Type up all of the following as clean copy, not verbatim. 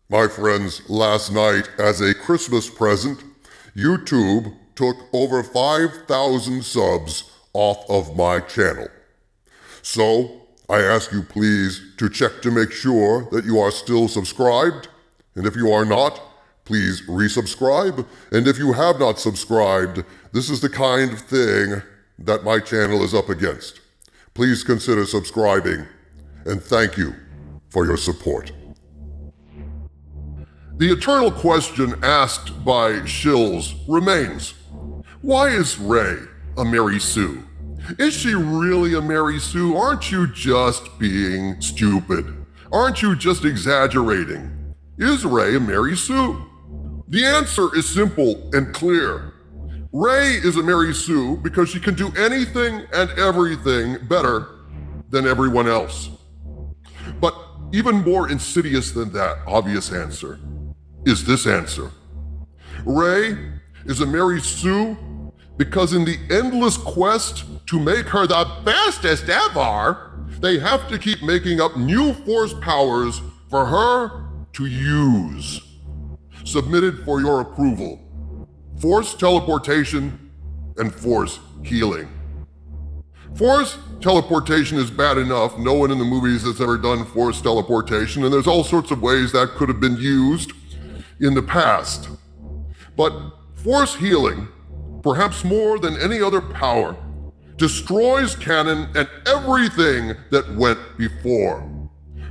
My friends, last night, as a Christmas present, YouTube took over 5,000 subs off of my channel. So, I ask you please to check to make sure that you are still subscribed, and if you are not, please resubscribe, and if you have not subscribed, this is the kind of thing that my channel is up against. Please consider subscribing, and thank you for your support. The eternal question asked by shills remains. Why is Rey a Mary Sue? Is she really a Mary Sue? Aren't you just being stupid? Aren't you just exaggerating? Is Rey a Mary Sue? The answer is simple and clear. Rey is a Mary Sue because she can do anything and everything better than everyone else. But even more insidious than that obvious answer is this answer. Rey is a Mary Sue because in the endless quest to make her the bestest ever, they have to keep making up new Force powers for her to use. Submitted for your approval. Force teleportation and Force healing. Force teleportation is bad enough. No one in the movies has ever done Force teleportation, and there's all sorts of ways that could have been used in the past. But Force healing, perhaps more than any other power, destroys canon and everything that went before.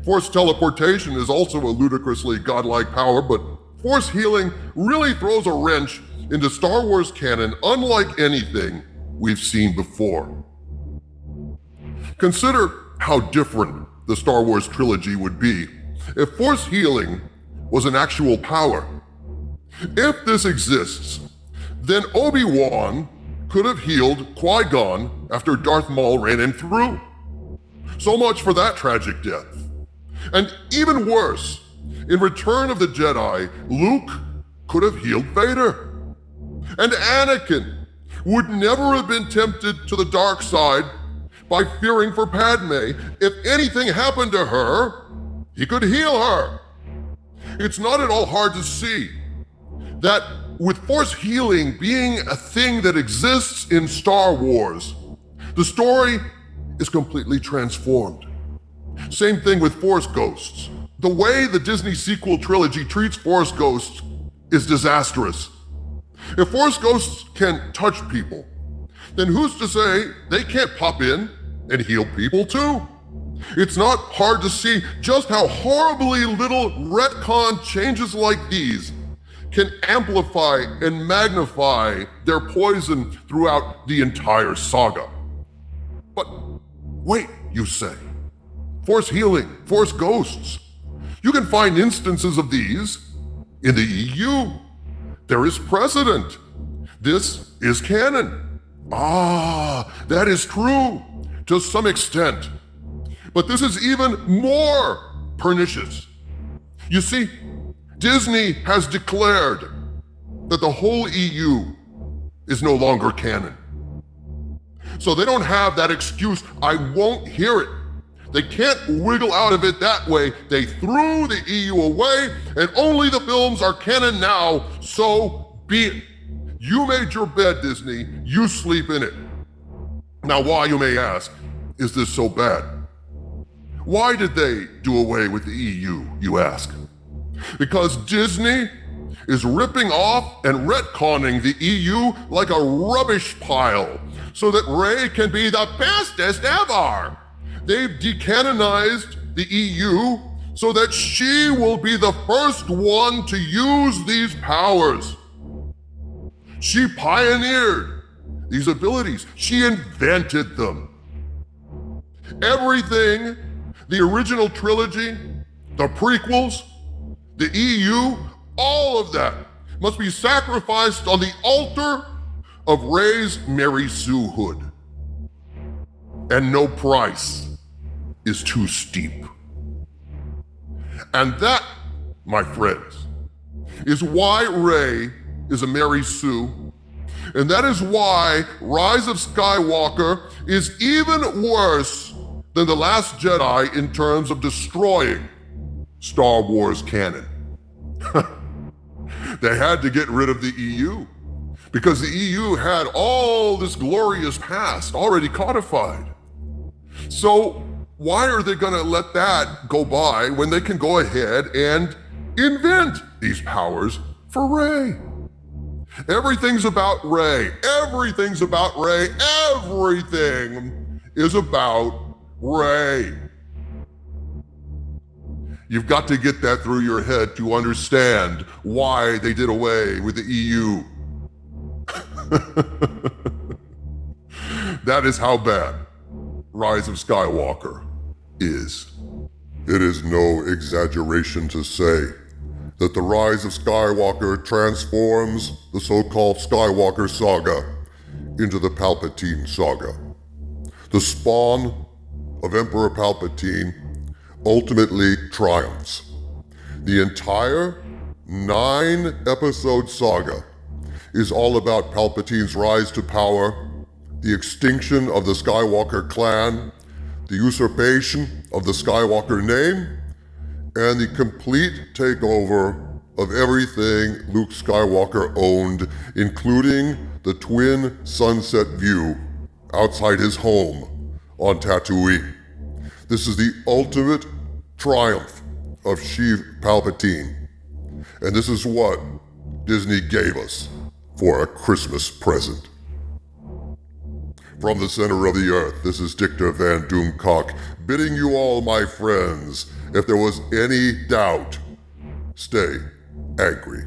Force teleportation is also a ludicrously godlike power, but Force healing really throws a wrench into Star Wars canon unlike anything we've seen before. Consider how different the Star Wars trilogy would be if Force healing was an actual power. If this exists, then Obi-Wan could have healed Qui-Gon after Darth Maul ran him through. So much for that tragic death. And even worse, in Return of the Jedi, Luke could have healed Vader. And Anakin would never have been tempted to the dark side by fearing for Padme. If anything happened to her, he could heal her. It's not at all hard to see that with Force healing being a thing that exists in Star Wars, the story is completely transformed. Same thing with Force ghosts. The way the Disney sequel trilogy treats Force ghosts is disastrous. If Force ghosts can touch people, then who's to say they can't pop in and heal people too? It's not hard to see just how horribly little retcon changes like these can amplify and magnify their poison throughout the entire saga. But wait, you say. Force healing, Force ghosts. You can find instances of these in the EU. There is precedent. This is canon. That is true to some extent. But this is even more pernicious. You see, Disney has declared that the whole EU is no longer canon. So they don't have that excuse, I won't hear it. They can't wiggle out of it that way. They threw the EU away, and only the films are canon now, so be it. You made your bed, Disney. You sleep in it. Now, why, you may ask, is this so bad? Why did they do away with the EU, you ask? Because Disney is ripping off and retconning the EU like a rubbish pile so that Rey can be the bestest ever. They've decanonized the EU so that she will be the first one to use these powers. She pioneered these abilities. She invented them. Everything, the original trilogy, the prequels, the EU, all of that must be sacrificed on the altar of Rey's Mary Sue-hood. And no price is too steep. And that, my friends, is why Rey is a Mary Sue, and that is why Rise of Skywalker is even worse than The Last Jedi in terms of destroying Star Wars canon. They had to get rid of the EU because the EU had all this glorious past already codified. So why are they going to let that go by when they can go ahead and invent these powers for Rey? Everything's about Rey. Everything's about Rey. Everything is about Rey. You've got to get that through your head to understand why they did away with the EU. That is how bad Rise of Skywalker is. It is no exaggeration to say that the Rise of Skywalker transforms the so-called Skywalker saga into the Palpatine saga. The spawn of Emperor Palpatine ultimately triumphs. The entire 9-episode saga is all about Palpatine's rise to power, the extinction of the Skywalker clan, the usurpation of the Skywalker name, and the complete takeover of everything Luke Skywalker owned, including the twin sunset view outside his home on Tatooine. This is the ultimate triumph of Sheev Palpatine. And this is what Disney gave us for a Christmas present. From the center of the earth, this is Dictor Van Doomcock, bidding you all, my friends, if there was any doubt, stay angry.